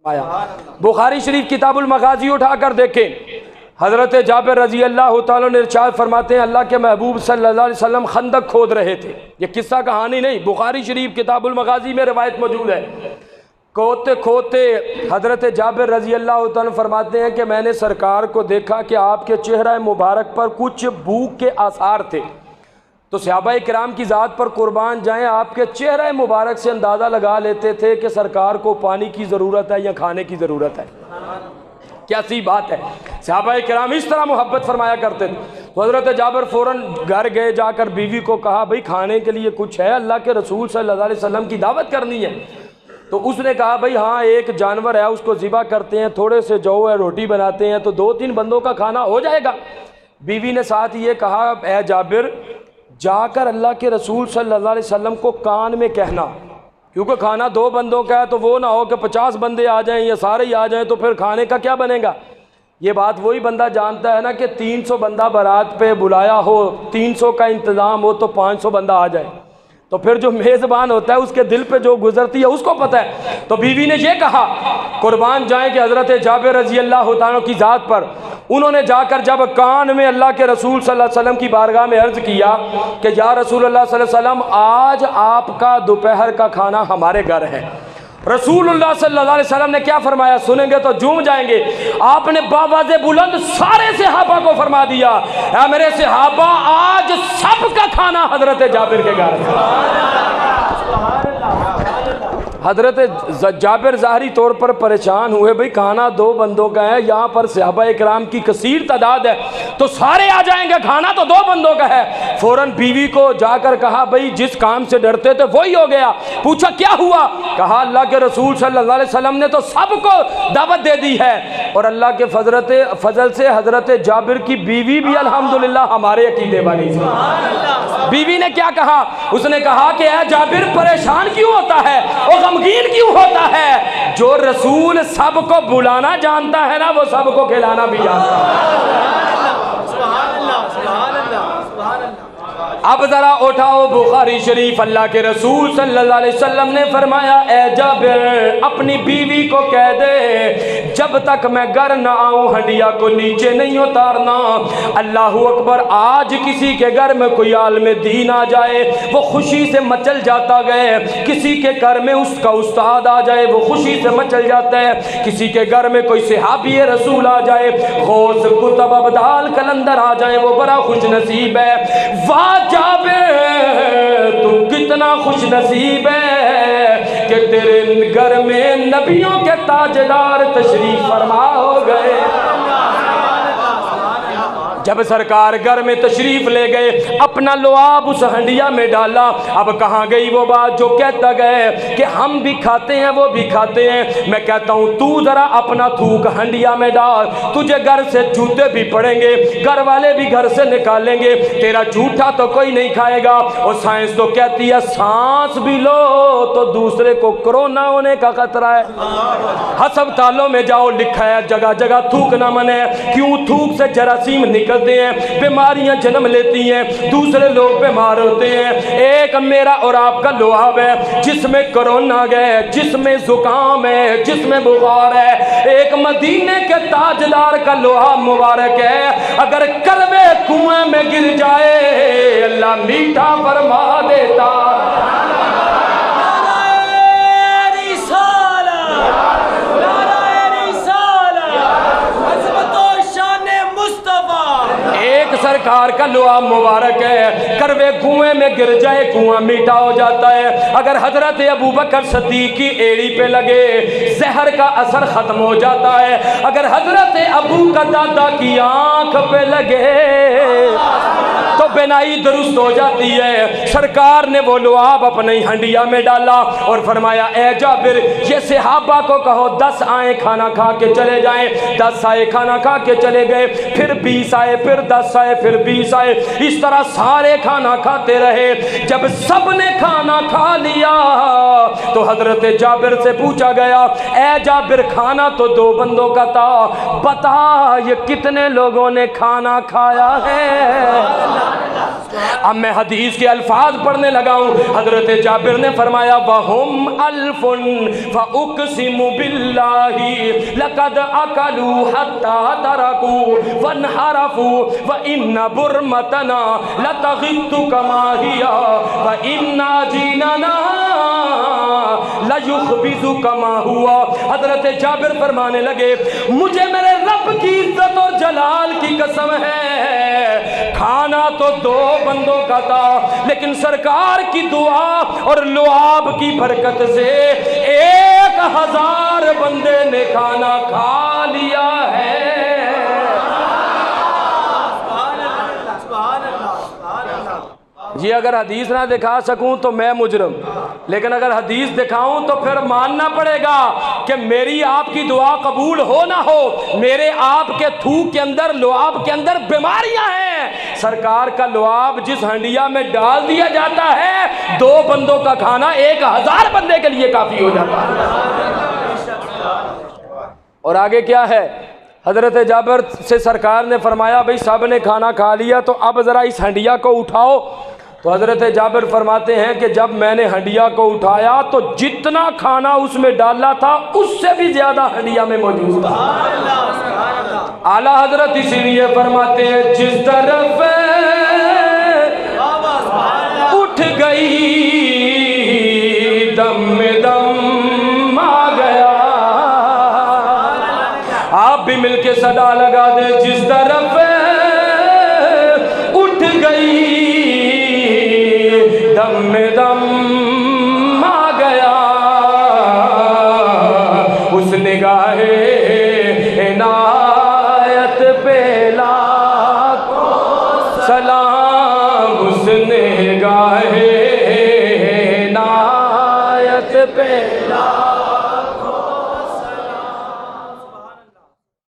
आया। बुखारी शरीफ किताबुल मगाजी उठाकर देखें, हज़रत जाबिर रजी अल्लाह तआला ने इरशाद फरमाते हैं अल्लाह के महबूब सल्लल्लाहु अलैहि वसल्लम खंदक खोद रहे थे। ये किस्सा कहानी नहीं, बुखारी शरीफ किताबुल मगाजी में रिवायत मौजूद है। खोदते खोदते हज़रत जाबिर रजी अल्लाह तआला फरमाते हैं कि मैंने सरकार को देखा कि आपके चेहरा मुबारक पर कुछ भूख के आसार थे। तो सहाबाए किराम की ज़ात पर कुर्बान जाएं, आपके चेहरे मुबारक से अंदाज़ा लगा लेते थे कि सरकार को पानी की ज़रूरत है या खाने की ज़रूरत है। क्या सी बात है, सहाबाए किराम इस तरह मोहब्बत फरमाया करते थे। तो हज़रत जाबिर फ़ौरन घर गए, जाकर बीवी को कहा भाई खाने के लिए कुछ है, अल्लाह के रसूल सल्लल्लाहु अलैहि वसल्लम की दावत करनी है। तो उसने कहा भाई हाँ, एक जानवर है उसको ज़िबा करते हैं, थोड़े से जौ है रोटी बनाते हैं, तो 2-3 बंदों का खाना हो जाएगा। बीवी ने साथ ये कहा ऐ जाबिर, जाकर अल्लाह के रसूल सल्लल्लाहु अलैहि वसल्लम को कान में कहना, क्योंकि खाना 2 बंदों का है, तो वो ना हो कि 50 बंदे आ जाएं या सारे ही आ जाएं, तो फिर खाने का क्या बनेगा। ये बात वही बंदा जानता है ना कि 300 बंदा बारात पे बुलाया हो, 300 का इंतज़ाम हो तो 500 बंदा आ जाए, तो फिर जो मेज़बान होता है उसके दिल पे जो गुजरती है उसको पता है। तो बीवी ने ये कहा कुर्बान जाएं कि हज़रत जाबिर रज़ी अल्लाह तआला की ज़ात पर उन्होंने जाकर जब कान में अल्लाह के रसूल सल्लल्लाहु अलैहि वसल्लम की बारगाह में अर्ज़ किया कि या रसूलुल्लाह सल्लल्लाहु अलैहि वसल्लम, आज आपका दोपहर का खाना हमारे घर है। रसूलुल्लाह सल्लल्लाहु अलैहि वसल्लम ने क्या फरमाया, सुनेंगे तो झूम जाएंगे। आपने बावाज़े बुलंद सारे सहाबा को फरमा दिया, ऐ मेरे सहाबा, आज सबका खाना हजरत जाबिर के घर है। हजरत जाबिर ज़ाहरी तौर पर परेशान हुए, भाई खाना 2 बंदों का है, यहाँ पर सहाबाए किराम की कसीर तादाद है, तो सारे आ जाएंगे, खाना तो 2 बंदों का है। फ़ौरन बीवी को जाकर कहा भाई जिस काम से डरते थे वही हो गया। पूछा क्या हुआ, कहा अल्लाह के रसूल सल्लल्लाहु अलैहि वसल्लम ने तो सबको दावत दे दी है, और अल्लाह के फजल से हजरत जाबिर की बीवी भी अल्हम्दुलिल्लाह हमारे अकीदे वाली थी। बीवी ने क्या कहा, उसने कहा कि ऐ जाबिर, परेशान क्यों होता है और गमगीन क्यों होता है, जो रसूल सबको बुलाना जानता है ना, वो सबको खिलाना भी जानता है। अब जरा उठाओ बुखारी शरीफ, अल्लाह के रसूल सल्लल्लाहु अलैहि वसल्लम ने फरमाया ऐ जाबिर, अपनी बीवी को कह दे जब तक मैं घर ना आऊं हंडिया को नीचे नहीं उतारना। अल्लाहू अकबर, आज किसी के घर में कोई आलम दीन आ जाए वो खुशी से मचल जाता गए, किसी के घर में उसका उस्ताद आ जाए वो खुशी से मचल जाता है, किसी के घर में कोई सहाबी रसूल आ जाए, गौस कुतुब अब्दाल कलंदर आ जाए, वो बड़ा खुश नसीब है। वाह जाबिर, तू कितना खुश नसीब है कि तेरे घर में नबियों के ताजदार तशरीफ फरमा हो गए। जब सरकार घर में तशरीफ ले गए, अपना लुआब उस हंडिया में डाला। अब कहाँ गई वो बात जो कहता गए कि हम भी खाते हैं वो भी खाते हैं। मैं कहता हूँ तू जरा अपना थूक हंडिया में डाल, तुझे घर से जूते भी पड़ेंगे, घर वाले भी घर से निकालेंगे, तेरा जूठा तो कोई नहीं खाएगा। और साइंस तो कहती है सांस भी लो तो दूसरे को कोरोना होने का खतरा है। अस्पतालों में जाओ, लिखा है जगह जगह थूकना मना है। क्यों? थूक से जरासीम निकल हैं, बीमारियां जन्म लेती हैं, दूसरे लोग बीमार होते हैं। एक मेरा और आपका लुआब है जिसमें कोरोना है, जिसमें जुकाम है, जिसमें बुखार है। एक मदीने के ताजदार का लुआब मुबारक है, अगर कलवे कुएं में गिर जाए अल्लाह मीठा फरमा देता। सरकार का लुआब मुबारक है, करवे कुएं में गिर जाए कुआं मीठा हो जाता है। अगर हजरत अबू बकर सिद्दीक की एड़ी पे लगे जहर का असर खत्म हो जाता है। अगर हजरत अबू कतादा की आंख पे लगे तो बिनाई दुरुस्त हो जाती है। सरकार ने वो लुआब अपनी हंडिया में डाला और फरमाया ए जाबिर, ये सहाबा को कहो 10 आए खाना खा के चले जाएं। 10 आए खाना खा के चले गए, फिर 20 आए, फिर 10 आए, फिर 20 आए। इस तरह सारे खाना खाते रहे। जब सबने खाना खा लिया तो हजरत जाबिर से पूछा गया ए जाबिर, खाना तो 2 बंदों का था, बता ये कितने लोगों ने खाना खाया है। अब मैं हदीस के अल्फाज पढ़ने लगा हूँ। हजरत जाबिर ने फरमाया वहुम अल्फुन फउक़सिमु बिल्लाहि लक़द अकलू हत्ता तरकू वनहरफू व इन्ना बुरमतना लतग़ित्तु कमा हिया व इन्ना जीनना लयुख़बिज़ु कमा हुआ। हजरत जाबिर फरमाने लगे मुझे मेरे रब की इज्जत और जलाल की कसम है, खाना तो 2 बंदों का था, लेकिन सरकार की दुआ और लुआब की बरकत से 1000 बंदे ने खाना खा लिया है। जी अगर हदीस ना दिखा सकूं तो मैं मुजरम, लेकिन अगर हदीस दिखाऊं तो फिर मानना पड़ेगा कि मेरी आपकी दुआ कबूल हो ना हो, मेरे आपके थूक के अंदर, लुआब के अंदर बीमारियां हैं। सरकार का लुआब जिस हंडिया में डाल दिया जाता है, 2 बंदों का खाना 1000 बंदे के लिए काफी हो जाता है। और आगे क्या है, हजरत जाबिर से सरकार ने फरमाया भाई सब ने खाना खा लिया, तो अब ज़रा इस हंडिया को उठाओ। तो हजरत जाबिर फरमाते हैं कि जब मैंने हंडिया को उठाया तो जितना खाना उसमें डाला था उससे भी ज़्यादा हंडिया में मौजूद था। आला हजरत इसीलिए फरमाते हैं जिस तरफ उठ गई दम में दम आ गया। आप भी मिलके सदा लगा दे जिस तरफ उठ गई दम में दम आ गया। उस निगाहे